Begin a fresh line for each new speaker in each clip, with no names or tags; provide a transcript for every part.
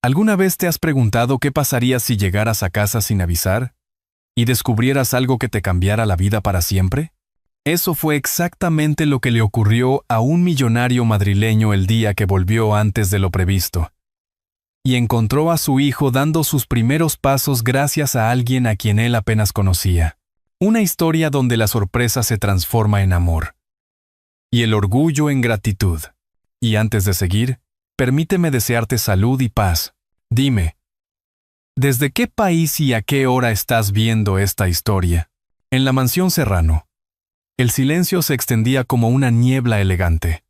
¿Alguna vez te has preguntado qué pasaría si llegaras a casa sin avisar y descubrieras algo que te cambiara la vida para siempre? Eso fue exactamente lo que le ocurrió a un millonario madrileño el día que volvió antes de lo previsto, y encontró a su hijo dando sus primeros pasos gracias a alguien a quien él apenas conocía. Una historia donde la sorpresa se transforma en amor, y el orgullo en gratitud. Y antes de seguir, permíteme desearte salud y paz. Dime, ¿desde qué país y a qué hora estás viendo esta historia? En la mansión Serrano, el silencio se extendía como una niebla elegante.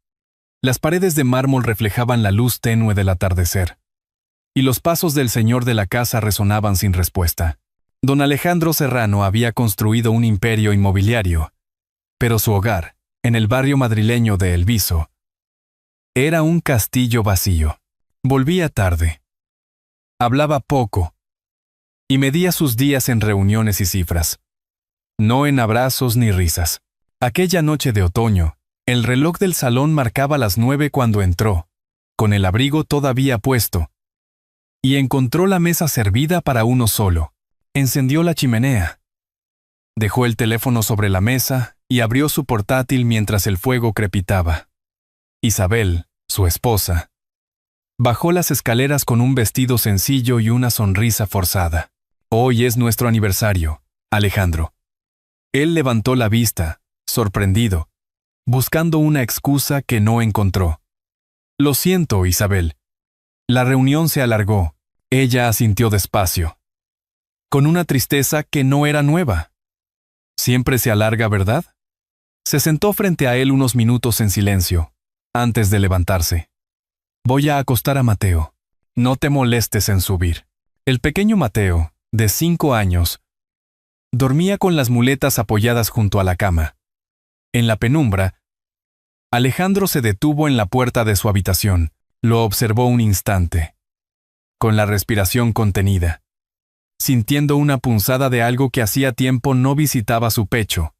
Las paredes de mármol reflejaban la luz tenue del atardecer, y los pasos del señor de la casa resonaban sin respuesta. Don Alejandro Serrano había construido un imperio inmobiliario, pero su hogar, en el barrio madrileño de El Viso, era un castillo vacío. Volvía tarde. Hablaba poco, y medía sus días en reuniones y cifras, no en abrazos ni risas. Aquella noche de otoño, el reloj del salón marcaba las 9 cuando entró, con el abrigo todavía puesto, y encontró la mesa servida para uno solo. Encendió la chimenea. Dejó el teléfono sobre la mesa y abrió su portátil mientras el fuego crepitaba. Isabel, su esposa, bajó las escaleras con un vestido sencillo y una sonrisa forzada. Hoy es nuestro aniversario, Alejandro. Él levantó la vista, sorprendido, buscando una excusa que no encontró. Lo siento, Isabel. La reunión se alargó. Ella asintió despacio, con una tristeza que no era nueva. Siempre se alarga, ¿verdad? Se sentó frente a él unos minutos en silencio, antes de levantarse. Voy a acostar a Mateo. No te molestes en subir. El pequeño Mateo, de 5 años, dormía con las muletas apoyadas junto a la cama. En la penumbra, Alejandro se detuvo en la puerta de su habitación. Lo observó un instante, con la respiración contenida, sintiendo una punzada de algo que hacía tiempo no visitaba su pecho.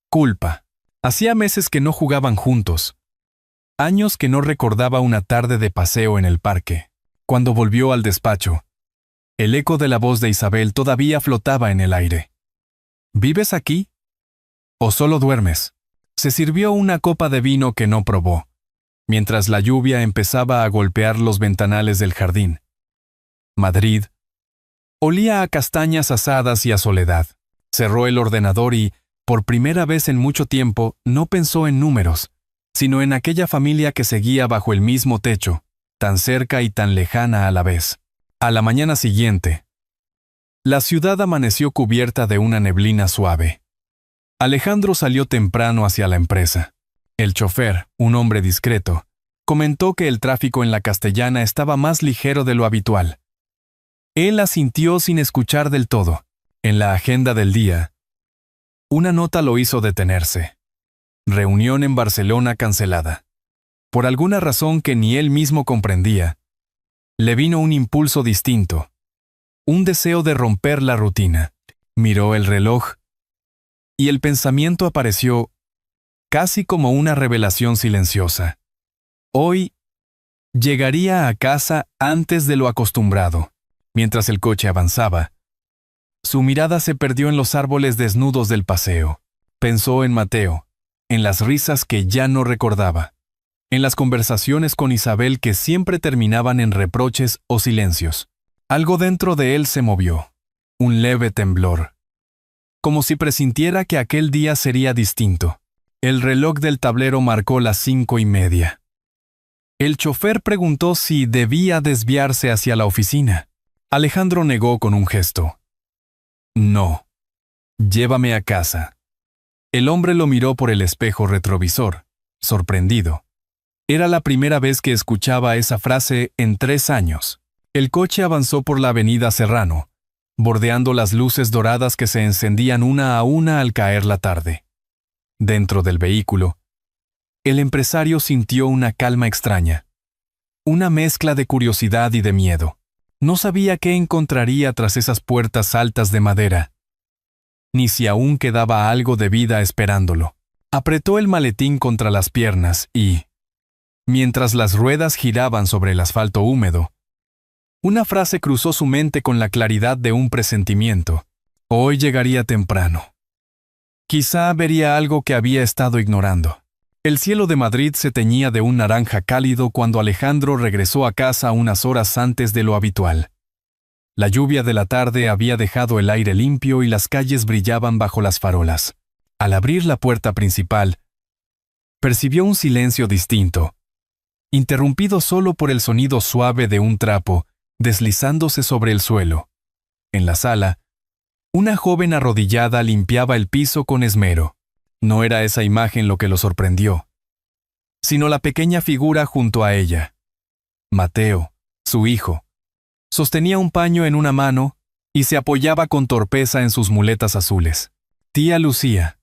Culpa. Hacía meses que no jugaban juntos. Años que no recordaba una tarde de paseo en el parque. Cuando volvió al despacho, el eco de la voz de Isabel todavía flotaba en el aire. ¿Vives aquí? ¿O solo duermes? Se sirvió una copa de vino que no probó, mientras la lluvia empezaba a golpear los ventanales del jardín. Madrid olía a castañas asadas y a soledad. Cerró el ordenador y, por primera vez en mucho tiempo, no pensó en números, sino en aquella familia que seguía bajo el mismo techo, tan cerca y tan lejana a la vez. A la mañana siguiente, la ciudad amaneció cubierta de una neblina suave. Alejandro salió temprano hacia la empresa. El chofer, un hombre discreto, comentó que el tráfico en la Castellana estaba más ligero de lo habitual. Él asintió sin escuchar del todo. En la agenda del día, una nota lo hizo detenerse. Reunión en Barcelona cancelada. Por alguna razón que ni él mismo comprendía, le vino un impulso distinto, un deseo de romper la rutina. Miró el reloj, y el pensamiento apareció casi como una revelación silenciosa. Hoy llegaría a casa antes de lo acostumbrado. Mientras el coche avanzaba, su mirada se perdió en los árboles desnudos del paseo. Pensó en Mateo, en las risas que ya no recordaba, en las conversaciones con Isabel que siempre terminaban en reproches o silencios. Algo dentro de él se movió, un leve temblor, como si presintiera que aquel día sería distinto. El reloj del tablero marcó las 5:30. El chofer preguntó si debía desviarse hacia la oficina. Alejandro negó con un gesto. No. Llévame a casa. El hombre lo miró por el espejo retrovisor, sorprendido. Era la primera vez que escuchaba esa frase en 3 años. El coche avanzó por la avenida Serrano, bordeando las luces doradas que se encendían una a una al caer la tarde. Dentro del vehículo, el empresario sintió una calma extraña, una mezcla de curiosidad y de miedo. No sabía qué encontraría tras esas puertas altas de madera, ni si aún quedaba algo de vida esperándolo. Apretó el maletín contra las piernas y, mientras las ruedas giraban sobre el asfalto húmedo, Una frase cruzó su mente con la claridad de un presentimiento. Hoy llegaría temprano. Quizá vería algo que había estado ignorando. El cielo de Madrid se teñía de un naranja cálido cuando Alejandro regresó a casa unas horas antes de lo habitual. La lluvia de la tarde había dejado el aire limpio y las calles brillaban bajo las farolas. Al abrir la puerta principal, percibió un silencio distinto, interrumpido solo por el sonido suave de un trapo deslizándose sobre el suelo. En la sala, una joven arrodillada limpiaba el piso con esmero. No era esa imagen lo que lo sorprendió, sino la pequeña figura junto a ella. Mateo, su hijo, sostenía un paño en una mano y se apoyaba con torpeza en sus muletas azules. Tía Lucía.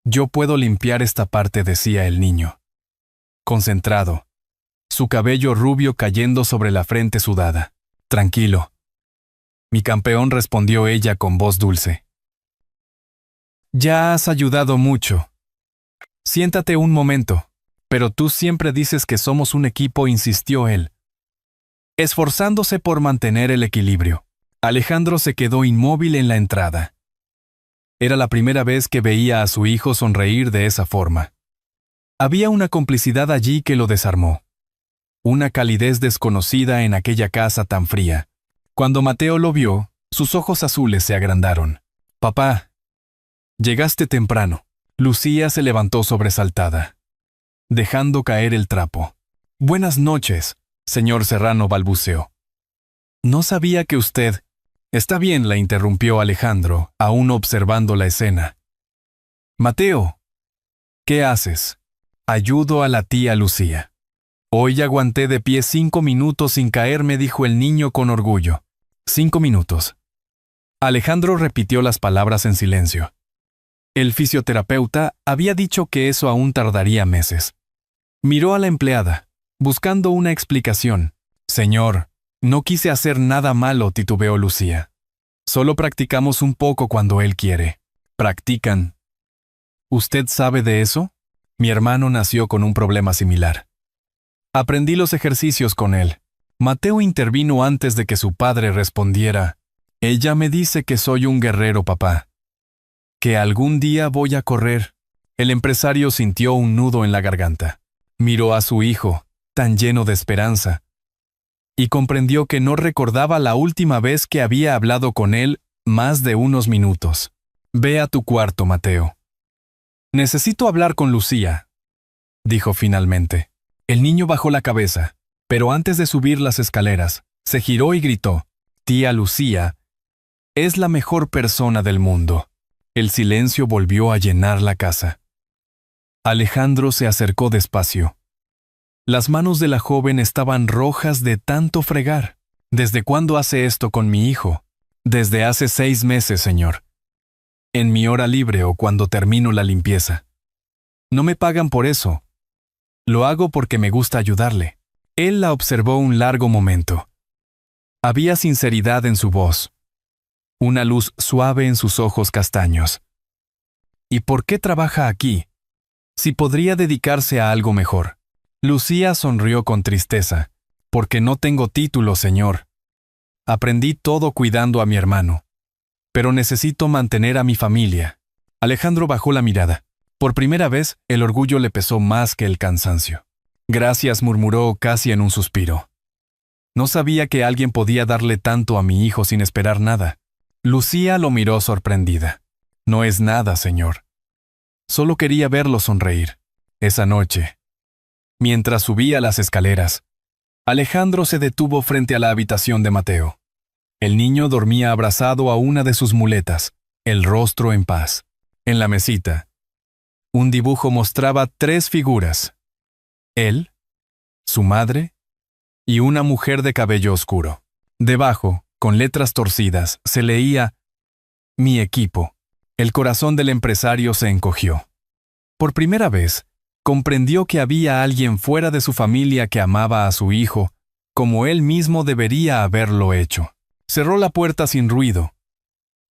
Yo puedo limpiar esta parte, decía el niño. Concentrado, su cabello rubio cayendo sobre la frente sudada. Tranquilo. Mi campeón, respondió ella con voz dulce. Ya has ayudado mucho. Siéntate un momento. Pero tú siempre dices que somos un equipo, insistió él, esforzándose por mantener el equilibrio. Alejandro se quedó inmóvil en la entrada. Era la primera vez que veía a su hijo sonreír de esa forma. Había una complicidad allí que lo desarmó. Una calidez desconocida en aquella casa tan fría. Cuando Mateo lo vio, sus ojos azules se agrandaron. Papá, llegaste temprano. Lucía se levantó sobresaltada, dejando caer el trapo. Buenas noches, señor Serrano, balbuceó. No sabía que usted... Está bien, la interrumpió Alejandro, aún observando la escena. Mateo, ¿qué haces? Ayudo a la tía Lucía. Hoy aguanté de pie 5 minutos sin caerme, dijo el niño con orgullo. 5 minutos. Alejandro repitió las palabras en silencio. El fisioterapeuta había dicho que eso aún tardaría meses. Miró a la empleada, buscando una explicación. Señor, no quise hacer nada malo, titubeó Lucía. Solo practicamos un poco cuando él quiere. ¿Practican? ¿Usted sabe de eso? Mi hermano nació con un problema similar. Aprendí los ejercicios con él. Mateo intervino antes de que su padre respondiera. Ella me dice que soy un guerrero, papá. Que algún día voy a correr. El empresario sintió un nudo en la garganta. Miró a su hijo, tan lleno de esperanza, y comprendió que no recordaba la última vez que había hablado con él más de unos minutos. Ve a tu cuarto, Mateo. Necesito hablar con Lucía, dijo finalmente. El niño bajó la cabeza, pero antes de subir las escaleras, se giró y gritó. Tía Lucía es la mejor persona del mundo. El silencio volvió a llenar la casa. Alejandro se acercó despacio. Las manos de la joven estaban rojas de tanto fregar. ¿Desde cuándo hace esto con mi hijo? Desde hace 6 meses, señor. En mi hora libre o cuando termino la limpieza. No me pagan por eso. Lo hago porque me gusta ayudarle. Él la observó un largo momento. Había sinceridad en su voz. Una luz suave en sus ojos castaños. ¿Y por qué trabaja aquí? Si podría dedicarse a algo mejor. Lucía sonrió con tristeza. Porque no tengo título, señor. Aprendí todo cuidando a mi hermano. Pero necesito mantener a mi familia. Alejandro bajó la mirada. Por primera vez, el orgullo le pesó más que el cansancio. Gracias, murmuró casi en un suspiro. No sabía que alguien podía darle tanto a mi hijo sin esperar nada. Lucía lo miró sorprendida. No es nada, señor. Solo quería verlo sonreír. Esa noche, mientras subía las escaleras, Alejandro se detuvo frente a la habitación de Mateo. El niño dormía abrazado a una de sus muletas, el rostro en paz. En la mesita, un dibujo mostraba 3 figuras. Él, su madre y una mujer de cabello oscuro. Debajo, con letras torcidas, se leía «Mi equipo». El corazón del empresario se encogió. Por primera vez, comprendió que había alguien fuera de su familia que amaba a su hijo, como él mismo debería haberlo hecho. Cerró la puerta sin ruido,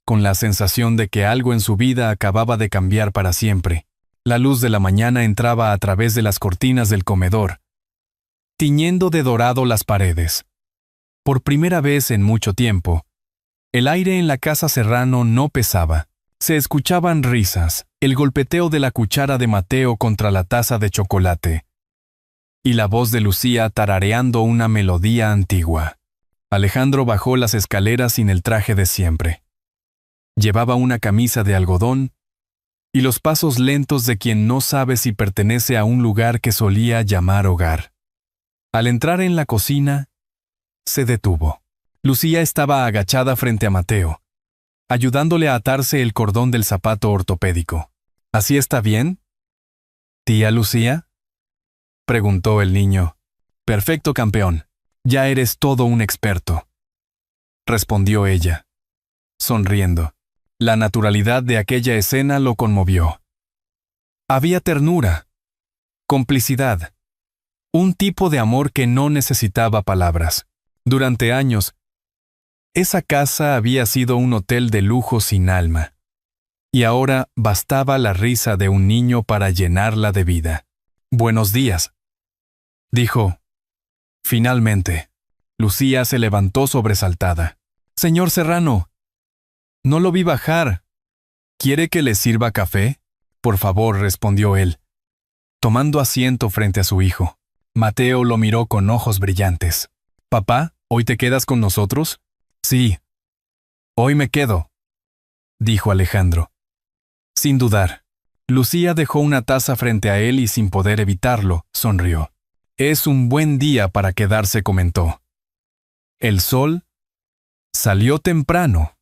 con la sensación de que algo en su vida acababa de cambiar para siempre. La luz de la mañana entraba a través de las cortinas del comedor, tiñendo de dorado las paredes. Por primera vez en mucho tiempo, el aire en la casa Serrano no pesaba. Se escuchaban risas, el golpeteo de la cuchara de Mateo contra la taza de chocolate y la voz de Lucía tarareando una melodía antigua. Alejandro bajó las escaleras sin el traje de siempre. Llevaba una camisa de algodón y los pasos lentos de quien no sabe si pertenece a un lugar que solía llamar hogar. Al entrar en la cocina, se detuvo. Lucía estaba agachada frente a Mateo, ayudándole a atarse el cordón del zapato ortopédico. ¿Así está bien, tía Lucía?, preguntó el niño. Perfecto, campeón. Ya eres todo un experto, respondió ella, sonriendo. La naturalidad de aquella escena lo conmovió. Había ternura, complicidad, un tipo de amor que no necesitaba palabras. Durante años, esa casa había sido un hotel de lujo sin alma, y ahora bastaba la risa de un niño para llenarla de vida. Buenos días, dijo. Finalmente, Lucía se levantó sobresaltada. Señor Serrano, no lo vi bajar. ¿Quiere que le sirva café? Por favor, respondió él, tomando asiento frente a su hijo. Mateo lo miró con ojos brillantes. Papá, ¿hoy te quedas con nosotros? Sí. Hoy me quedo, dijo Alejandro. Sin dudar. Lucía dejó una taza frente a él y sin poder evitarlo, sonrió. Es un buen día para quedarse, comentó. El sol salió temprano,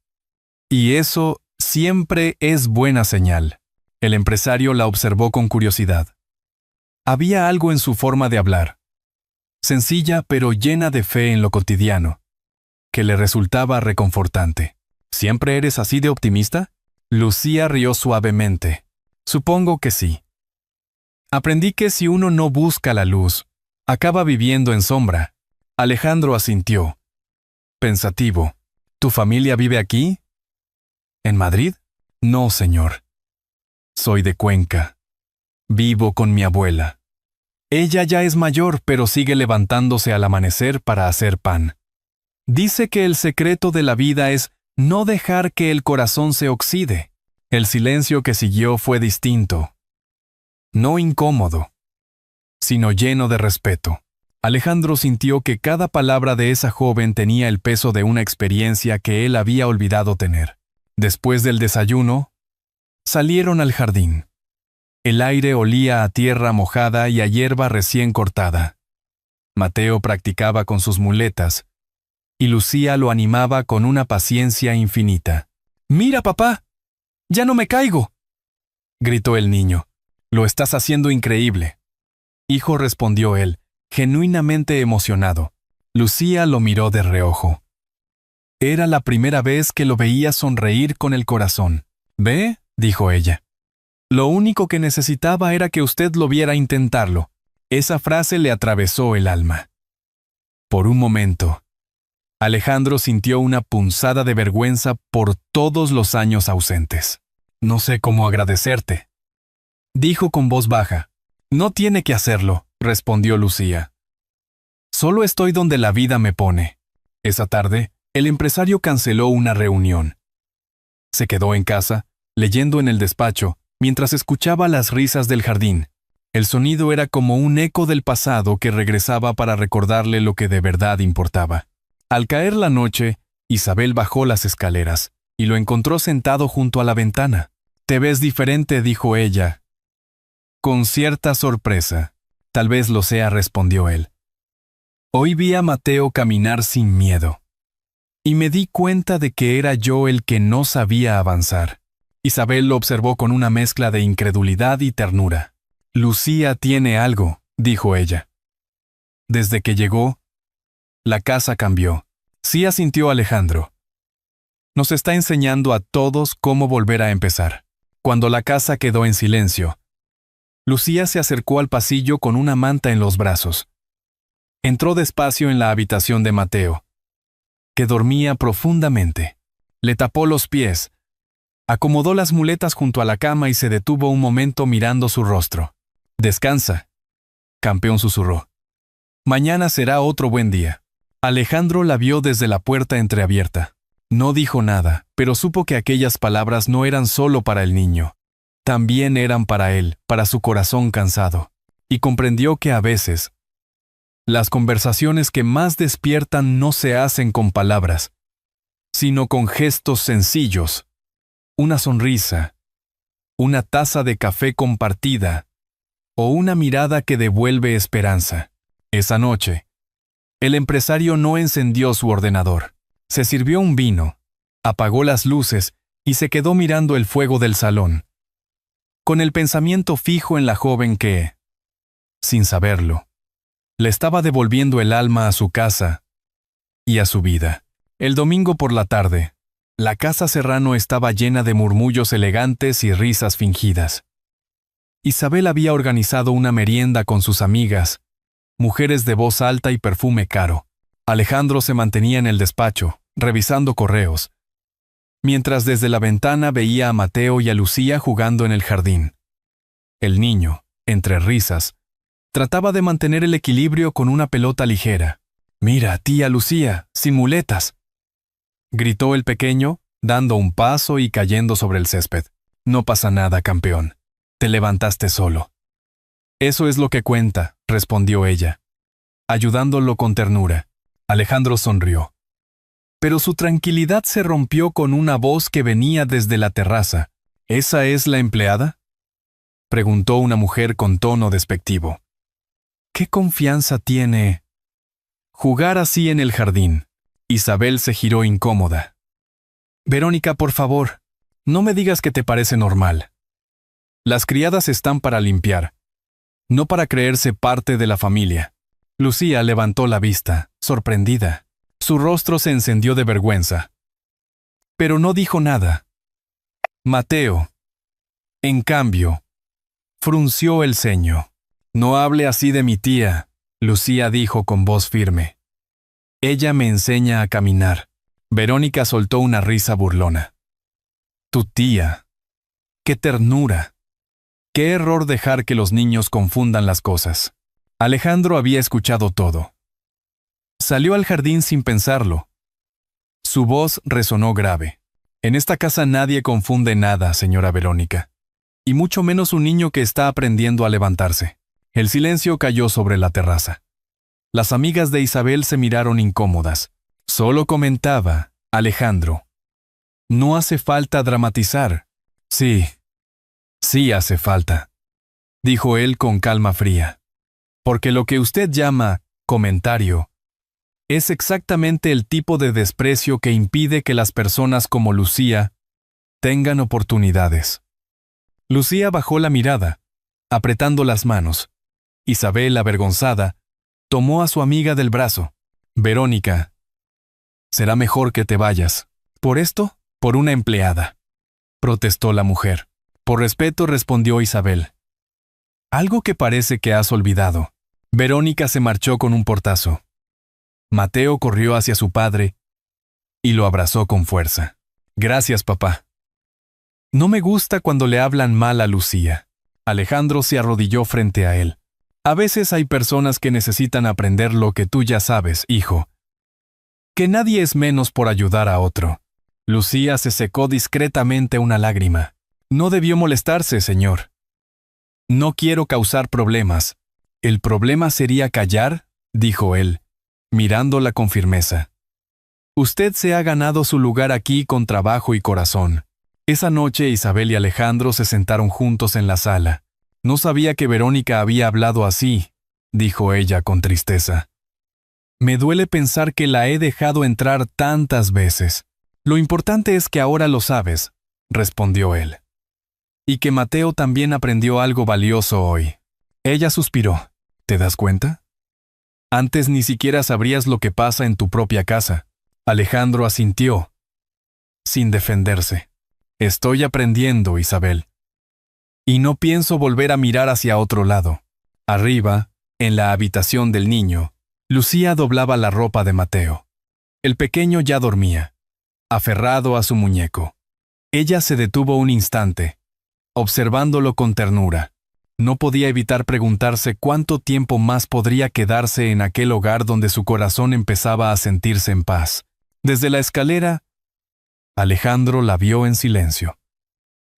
y eso siempre es buena señal. El empresario la observó con curiosidad. Había algo en su forma de hablar, sencilla pero llena de fe en lo cotidiano, que le resultaba reconfortante. ¿Siempre eres así de optimista? Lucía rió suavemente. Supongo que sí. Aprendí que si uno no busca la luz, acaba viviendo en sombra. Alejandro asintió, pensativo. ¿Tu familia vive aquí? ¿En Madrid? No, señor. Soy de Cuenca. Vivo con mi abuela. Ella ya es mayor, pero sigue levantándose al amanecer para hacer pan. Dice que el secreto de la vida es no dejar que el corazón se oxide. El silencio que siguió fue distinto. No incómodo, sino lleno de respeto. Alejandro sintió que cada palabra de esa joven tenía el peso de una experiencia que él había olvidado tener. Después del desayuno, salieron al jardín. El aire olía a tierra mojada y a hierba recién cortada. Mateo practicaba con sus muletas, y Lucía lo animaba con una paciencia infinita. «¡Mira, papá! ¡Ya no me caigo!», gritó el niño. «Lo estás haciendo increíble», hijo, respondió él, genuinamente emocionado. Lucía lo miró de reojo. Era la primera vez que lo veía sonreír con el corazón. «¿Ve?», dijo ella. «Lo único que necesitaba era que usted lo viera intentarlo». Esa frase le atravesó el alma. Por un momento, Alejandro sintió una punzada de vergüenza por todos los años ausentes. «No sé cómo agradecerte», dijo con voz baja. «No tiene que hacerlo», respondió Lucía. «Solo estoy donde la vida me pone». Esa tarde, el empresario canceló una reunión. Se quedó en casa, leyendo en el despacho, mientras escuchaba las risas del jardín. El sonido era como un eco del pasado que regresaba para recordarle lo que de verdad importaba. Al caer la noche, Isabel bajó las escaleras y lo encontró sentado junto a la ventana. «Te ves diferente», dijo ella, con cierta sorpresa. «Tal vez lo sea», respondió él. «Hoy vi a Mateo caminar sin miedo, y me di cuenta de que era yo el que no sabía avanzar». Isabel lo observó con una mezcla de incredulidad y ternura. «Lucía tiene algo», dijo ella. Desde que llegó, la casa cambió. Sí, asintió Alejandro. Nos está enseñando a todos cómo volver a empezar. Cuando la casa quedó en silencio, Lucía se acercó al pasillo con una manta en los brazos. Entró despacio en la habitación de Mateo, que dormía profundamente. Le tapó los pies, acomodó las muletas junto a la cama y se detuvo un momento mirando su rostro. «Descansa», campeón, susurró. «Mañana será otro buen día». Alejandro la vio desde la puerta entreabierta. No dijo nada, pero supo que aquellas palabras no eran solo para el niño. También eran para él, para su corazón cansado. Y comprendió que a veces, las conversaciones que más despiertan no se hacen con palabras, sino con gestos sencillos, una sonrisa, una taza de café compartida o una mirada que devuelve esperanza. Esa noche, el empresario no encendió su ordenador. Se sirvió un vino, apagó las luces y se quedó mirando el fuego del salón, con el pensamiento fijo en la joven que, sin saberlo, le estaba devolviendo el alma a su casa y a su vida. El domingo por la tarde, la casa Serrano estaba llena de murmullos elegantes y risas fingidas. Isabel había organizado una merienda con sus amigas, mujeres de voz alta y perfume caro. Alejandro se mantenía en el despacho, revisando correos, mientras desde la ventana veía a Mateo y a Lucía jugando en el jardín. El niño, entre risas, trataba de mantener el equilibrio con una pelota ligera. «Mira, tía Lucía, sin muletas», gritó el pequeño, dando un paso y cayendo sobre el césped. «No pasa nada, campeón. Te levantaste solo». «Eso es lo que cuenta», respondió ella, ayudándolo con ternura. Alejandro sonrió. Pero su tranquilidad se rompió con una voz que venía desde la terraza. «¿Esa es la empleada?», preguntó una mujer con tono despectivo. «¿Qué confianza tiene jugar así en el jardín?» Isabel se giró incómoda. «Verónica, por favor, no me digas que te parece normal. Las criadas están para limpiar, no para creerse parte de la familia». Lucía levantó la vista, sorprendida. Su rostro se encendió de vergüenza. Pero no dijo nada. Mateo, en cambio, frunció el ceño. «No hable así de mi tía», Lucía dijo con voz firme. «Ella me enseña a caminar». Verónica soltó una risa burlona. «Tu tía. ¡Qué ternura! Qué error dejar que los niños confundan las cosas». Alejandro había escuchado todo. Salió al jardín sin pensarlo. Su voz resonó grave. «En esta casa nadie confunde nada, señora Verónica. Y mucho menos un niño que está aprendiendo a levantarse». El silencio cayó sobre la terraza. Las amigas de Isabel se miraron incómodas. Solo comentaba Alejandro: «No hace falta dramatizar». «Sí, sí hace falta», dijo él con calma fría. «Porque lo que usted llama comentario es exactamente el tipo de desprecio que impide que las personas como Lucía tengan oportunidades». Lucía bajó la mirada, apretando las manos. Isabel, avergonzada, tomó a su amiga del brazo. «Verónica, será mejor que te vayas». «¿Por esto?» «Por una empleada», protestó la mujer. «Por respeto», respondió Isabel. «Algo que parece que has olvidado». Verónica se marchó con un portazo. Mateo corrió hacia su padre y lo abrazó con fuerza. «Gracias, papá». «No me gusta cuando le hablan mal a Lucía». Alejandro se arrodilló frente a él. «A veces hay personas que necesitan aprender lo que tú ya sabes, hijo. Que nadie es menos por ayudar a otro». Lucía se secó discretamente una lágrima. «No debió molestarse, señor. No quiero causar problemas». «¿El problema sería callar?», dijo él, mirándola con firmeza. «Usted se ha ganado su lugar aquí con trabajo y corazón». Esa noche Isabel y Alejandro se sentaron juntos en la sala. «No sabía que Verónica había hablado así», dijo ella con tristeza. «Me duele pensar que la he dejado entrar tantas veces». «Lo importante es que ahora lo sabes», respondió él. «Y que Mateo también aprendió algo valioso hoy». Ella suspiró. «¿Te das cuenta? Antes ni siquiera sabrías lo que pasa en tu propia casa». Alejandro asintió, sin defenderse. «Estoy aprendiendo, Isabel. Y no pienso volver a mirar hacia otro lado». Arriba, en la habitación del niño, Lucía doblaba la ropa de Mateo. El pequeño ya dormía, aferrado a su muñeco. Ella se detuvo un instante, observándolo con ternura. No podía evitar preguntarse cuánto tiempo más podría quedarse en aquel hogar donde su corazón empezaba a sentirse en paz. Desde la escalera, Alejandro la vio en silencio,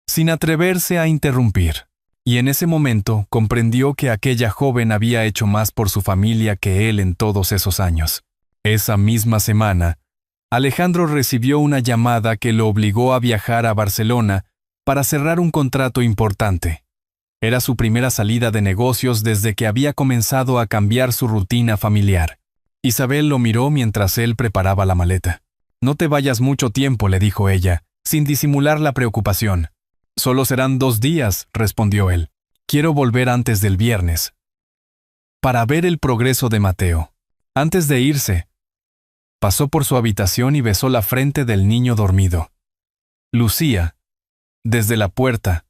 sin atreverse a interrumpir, y en ese momento comprendió que aquella joven había hecho más por su familia que él en todos esos años. Esa misma semana, Alejandro recibió una llamada que lo obligó a viajar a Barcelona para cerrar un contrato importante. Era su primera salida de negocios desde que había comenzado a cambiar su rutina familiar. Isabel lo miró mientras él preparaba la maleta. «No te vayas mucho tiempo», le dijo ella, sin disimular la preocupación. «Solo serán 2 días», respondió él. «Quiero volver antes del viernes, para ver el progreso de Mateo». Antes de irse, pasó por su habitación y besó la frente del niño dormido. Lucía, desde la puerta,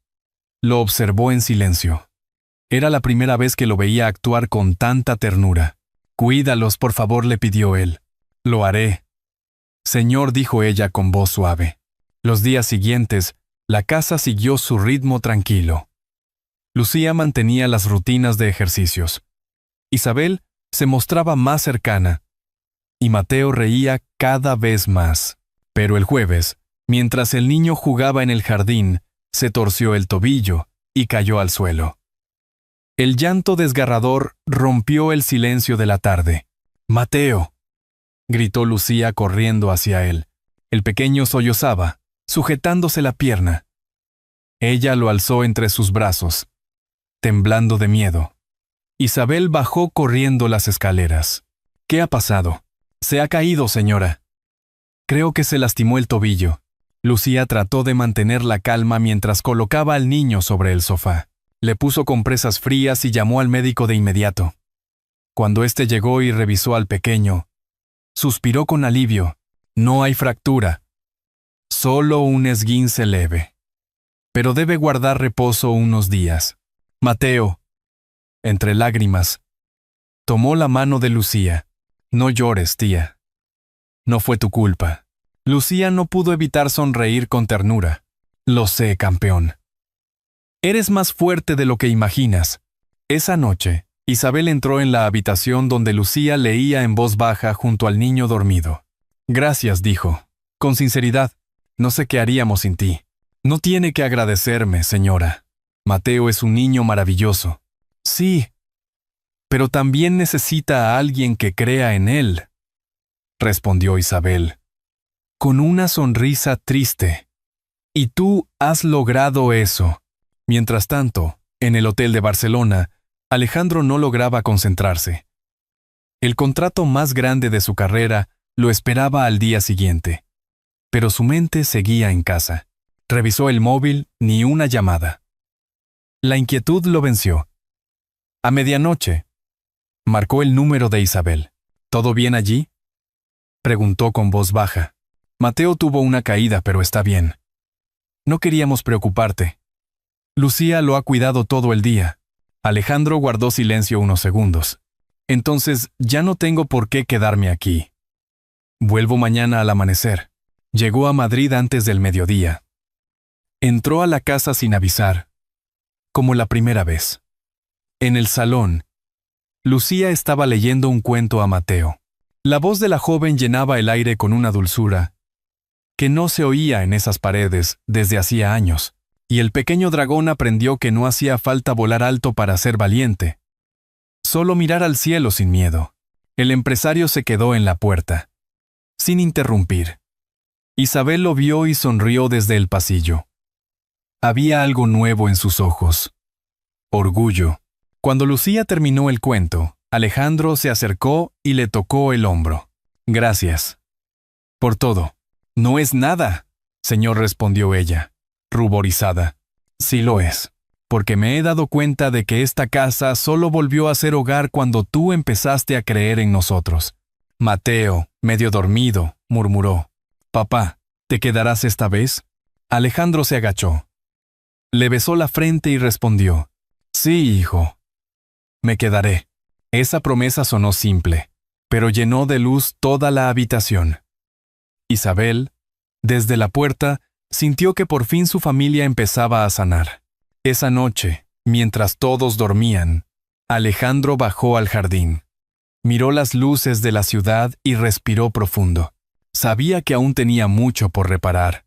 lo observó en silencio. Era la primera vez que lo veía actuar con tanta ternura. «Cuídalos, por favor», le pidió él. «Lo haré, señor», dijo ella con voz suave. Los días siguientes, la casa siguió su ritmo tranquilo. Lucía mantenía las rutinas de ejercicios. Isabel se mostraba más cercana, y Mateo reía cada vez más. Pero el jueves, mientras el niño jugaba en el jardín, se torció el tobillo y cayó al suelo. El llanto desgarrador rompió el silencio de la tarde. «Mateo», gritó Lucía corriendo hacia él. El pequeño sollozaba, sujetándose la pierna. Ella lo alzó entre sus brazos, temblando de miedo. Isabel bajó corriendo las escaleras. «¿Qué ha pasado?» «Se ha caído, señora». «Creo que se lastimó el tobillo». Lucía trató de mantener la calma mientras colocaba al niño sobre el sofá. Le puso compresas frías y llamó al médico de inmediato. Cuando éste llegó y revisó al pequeño, suspiró con alivio. «No hay fractura, solo un esguince leve. Pero debe guardar reposo unos días». Mateo, entre lágrimas, tomó la mano de Lucía. «No llores, tía. No fue tu culpa». Lucía no pudo evitar sonreír con ternura. «Lo sé, campeón. Eres más fuerte de lo que imaginas». Esa noche, Isabel entró en la habitación donde Lucía leía en voz baja junto al niño dormido. «Gracias», dijo, con sinceridad. «No sé qué haríamos sin ti». «No tiene que agradecerme, señora. Mateo es un niño maravilloso». «Sí, pero también necesita a alguien que crea en él», respondió Isabel, con una sonrisa triste. «Y tú has logrado eso». Mientras tanto, en el hotel de Barcelona, Alejandro no lograba concentrarse. El contrato más grande de su carrera lo esperaba al día siguiente. Pero su mente seguía en casa. Revisó el móvil, ni una llamada. La inquietud lo venció. A medianoche, marcó el número de Isabel. «¿Todo bien allí?», preguntó con voz baja. «Mateo tuvo una caída, pero está bien. No queríamos preocuparte. Lucía lo ha cuidado todo el día». Alejandro guardó silencio unos segundos. «Entonces ya no tengo por qué quedarme aquí. Vuelvo mañana al amanecer». Llegó a Madrid antes del mediodía. Entró a la casa sin avisar, como la primera vez. En el salón, Lucía estaba leyendo un cuento a Mateo. La voz de la joven llenaba el aire con una dulzura que no se oía en esas paredes desde hacía años, y el pequeño dragón aprendió que no hacía falta volar alto para ser valiente. Solo mirar al cielo sin miedo. El empresario se quedó en la puerta, sin interrumpir. Isabel lo vio y sonrió desde el pasillo. Había algo nuevo en sus ojos. Orgullo. Cuando Lucía terminó el cuento, Alejandro se acercó y le tocó el hombro. «Gracias por todo». «No es nada», señor, respondió ella, ruborizada. «Sí lo es, porque me he dado cuenta de que esta casa solo volvió a ser hogar cuando tú empezaste a creer en nosotros». Mateo, medio dormido, murmuró. «Papá, ¿te quedarás esta vez?» Alejandro se agachó. Le besó la frente y respondió. «Sí, hijo. Me quedaré». Esa promesa sonó simple, pero llenó de luz toda la habitación. Isabel, desde la puerta, sintió que por fin su familia empezaba a sanar. Esa noche, Mientras todos dormían, Alejandro bajó al jardín. Miró las luces de la ciudad y respiró profundo. Sabía que aún tenía mucho por reparar.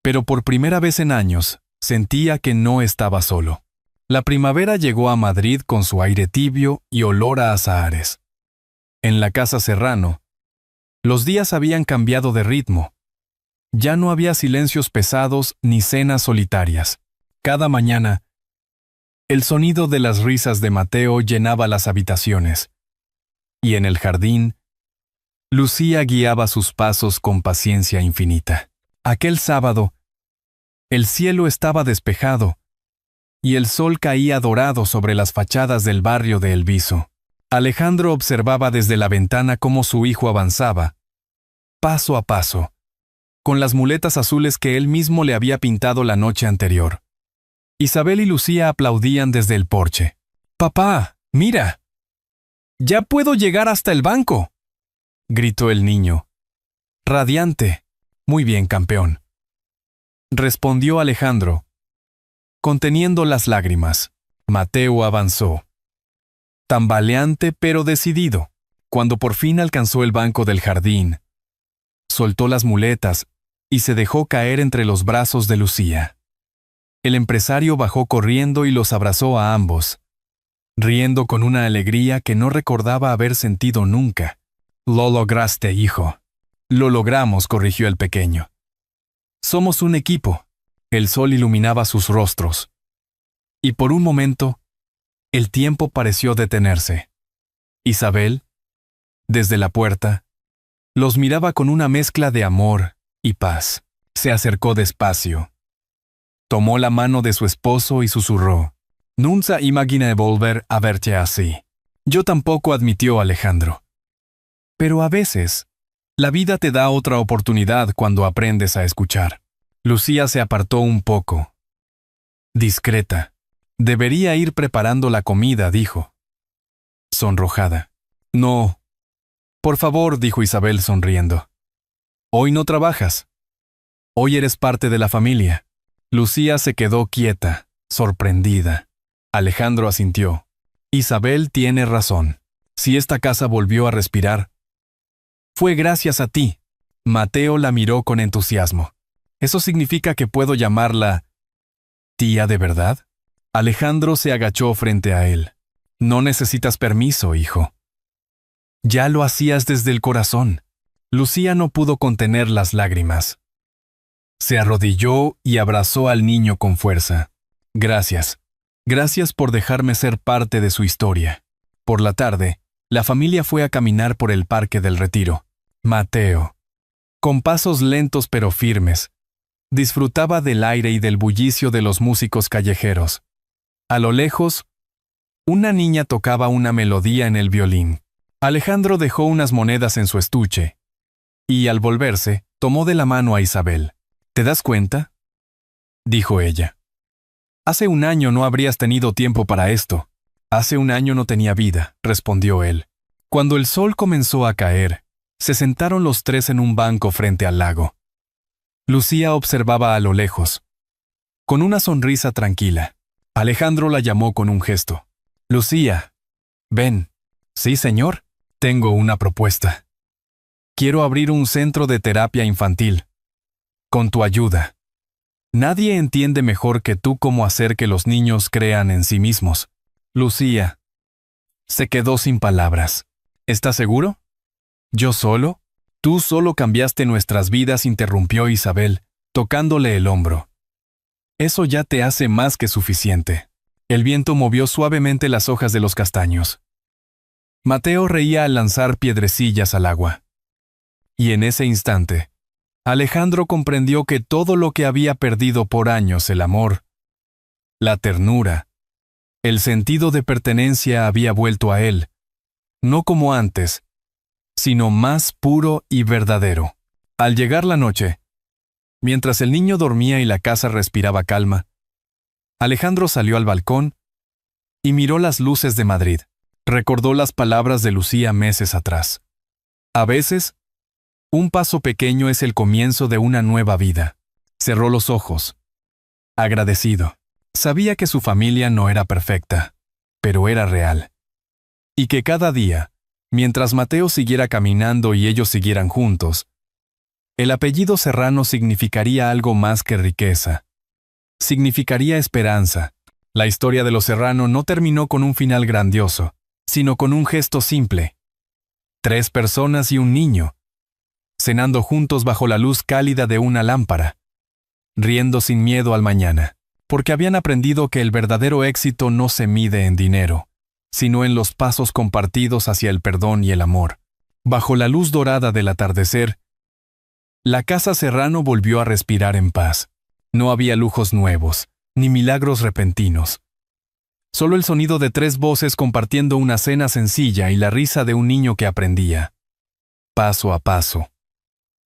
Pero por primera vez en años, sentía que no estaba solo. La primavera llegó a Madrid con su aire tibio y olor a azahares. En la casa Serrano, los días habían cambiado de ritmo. Ya no había silencios pesados ni cenas solitarias. Cada mañana, el sonido de las risas de Mateo llenaba las habitaciones. Y en el jardín, Lucía guiaba sus pasos con paciencia infinita. Aquel sábado, el cielo estaba despejado y el sol caía dorado sobre las fachadas del barrio de El Viso. Alejandro observaba desde la ventana cómo su hijo avanzaba, paso a paso, con las muletas azules que él mismo le había pintado la noche anterior. Isabel y Lucía aplaudían desde el porche. «¡Papá, mira! ¡Ya puedo llegar hasta el banco!», gritó el niño. Radiante. «Muy bien, campeón», respondió Alejandro, conteniendo las lágrimas. Mateo avanzó, tambaleante pero decidido. Cuando por fin alcanzó el banco del jardín, soltó las muletas y se dejó caer entre los brazos de Lucía. El empresario bajó corriendo y los abrazó a ambos, riendo con una alegría que no recordaba haber sentido nunca. «Lo lograste, hijo». «Lo logramos», corrigió el pequeño. «Somos un equipo». El sol iluminaba sus rostros. Y por un momento, el tiempo pareció detenerse. Isabel, desde la puerta, los miraba con una mezcla de amor y paz. Se acercó despacio. Tomó la mano de su esposo y susurró: «Nunca imaginé volver a verte así». «Yo tampoco», admitió Alejandro. «Pero a veces, la vida te da otra oportunidad cuando aprendes a escuchar». Lucía se apartó un poco. Discreta. «Debería ir preparando la comida», dijo, sonrojada. «No. Por favor», dijo Isabel sonriendo. «Hoy no trabajas. Hoy eres parte de la familia». Lucía se quedó quieta, sorprendida. Alejandro asintió. «Isabel tiene razón. Si esta casa volvió a respirar, fue gracias a ti». Mateo la miró con entusiasmo. «¿Eso significa que puedo llamarla tía de verdad?» Alejandro se agachó frente a él. «No necesitas permiso, hijo. Ya lo hacías desde el corazón». Lucía no pudo contener las lágrimas. Se arrodilló y abrazó al niño con fuerza. «Gracias. Gracias por dejarme ser parte de su historia». Por la tarde, la familia fue a caminar por el Parque del Retiro. Mateo, con pasos lentos pero firmes, disfrutaba del aire y del bullicio de los músicos callejeros. A lo lejos, una niña tocaba una melodía en el violín. Alejandro dejó unas monedas en su estuche y, al volverse, tomó de la mano a Isabel. «¿Te das cuenta?», dijo ella. «Hace un año no habrías tenido tiempo para esto». «Hace un año no tenía vida», respondió él. Cuando el sol comenzó a caer, se sentaron los tres en un banco frente al lago. Lucía observaba a lo lejos, con una sonrisa tranquila. Alejandro la llamó con un gesto. «Lucía, ven». «Sí, señor. Tengo una propuesta. Quiero abrir un centro de terapia infantil. Con tu ayuda. Nadie entiende mejor que tú cómo hacer que los niños crean en sí mismos». Lucía se quedó sin palabras. «¿Estás seguro?». «¿Yo solo?». «Tú solo cambiaste nuestras vidas», interrumpió Isabel, tocándole el hombro. «Eso ya te hace más que suficiente». El viento movió suavemente las hojas de los castaños. Mateo reía al lanzar piedrecillas al agua. Y en ese instante, Alejandro comprendió que todo lo que había perdido por años, el amor, la ternura, el sentido de pertenencia, había vuelto a él, no como antes, sino más puro y verdadero. Al llegar la noche, mientras el niño dormía y la casa respiraba calma, Alejandro salió al balcón y miró las luces de Madrid. Recordó las palabras de Lucía meses atrás. A veces, un paso pequeño es el comienzo de una nueva vida. Cerró los ojos, agradecido. Sabía que su familia no era perfecta, pero era real. Y que cada día, mientras Mateo siguiera caminando y ellos siguieran juntos, el apellido Serrano significaría algo más que riqueza. Significaría esperanza. La historia de los Serrano no terminó con un final grandioso, sino con un gesto simple. 3 personas y un niño, cenando juntos bajo la luz cálida de una lámpara, riendo sin miedo al mañana, porque habían aprendido que el verdadero éxito no se mide en dinero, sino en los pasos compartidos hacia el perdón y el amor. Bajo la luz dorada del atardecer, la casa Serrano volvió a respirar en paz. No había lujos nuevos, ni milagros repentinos. Solo el sonido de 3 voces compartiendo una cena sencilla y la risa de un niño que aprendía, paso a paso,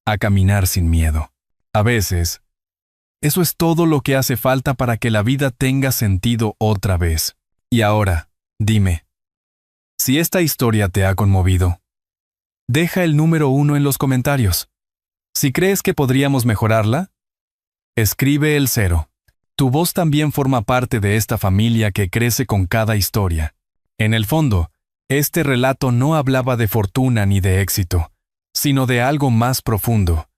a caminar sin miedo. A veces, eso es todo lo que hace falta para que la vida tenga sentido otra vez. Y ahora, dime, si esta historia te ha conmovido, deja el número 1 en los comentarios. Si crees que podríamos mejorarla, escribe el 0. Tu voz también forma parte de esta familia que crece con cada historia. En el fondo, este relato no hablaba de fortuna ni de éxito, sino de algo más profundo,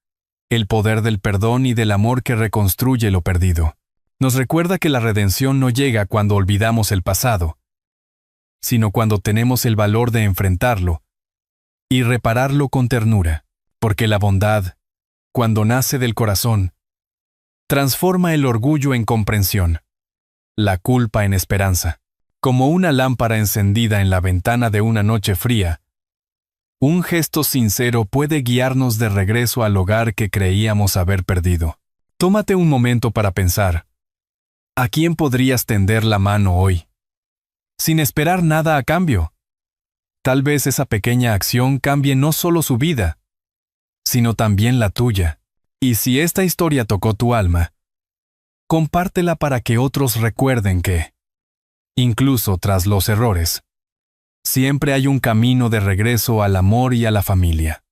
el poder del perdón y del amor que reconstruye lo perdido. Nos recuerda que la redención no llega cuando olvidamos el pasado, sino cuando tenemos el valor de enfrentarlo y repararlo con ternura, porque la bondad, cuando nace del corazón, transforma el orgullo en comprensión, la culpa en esperanza. Como una lámpara encendida en la ventana de una noche fría, un gesto sincero puede guiarnos de regreso al hogar que creíamos haber perdido. Tómate un momento para pensar, ¿a quién podrías tender la mano hoy? Sin esperar nada a cambio. Tal vez esa pequeña acción cambie no solo su vida, sino también la tuya. Y si esta historia tocó tu alma, compártela para que otros recuerden que, incluso tras los errores, siempre hay un camino de regreso al amor y a la familia.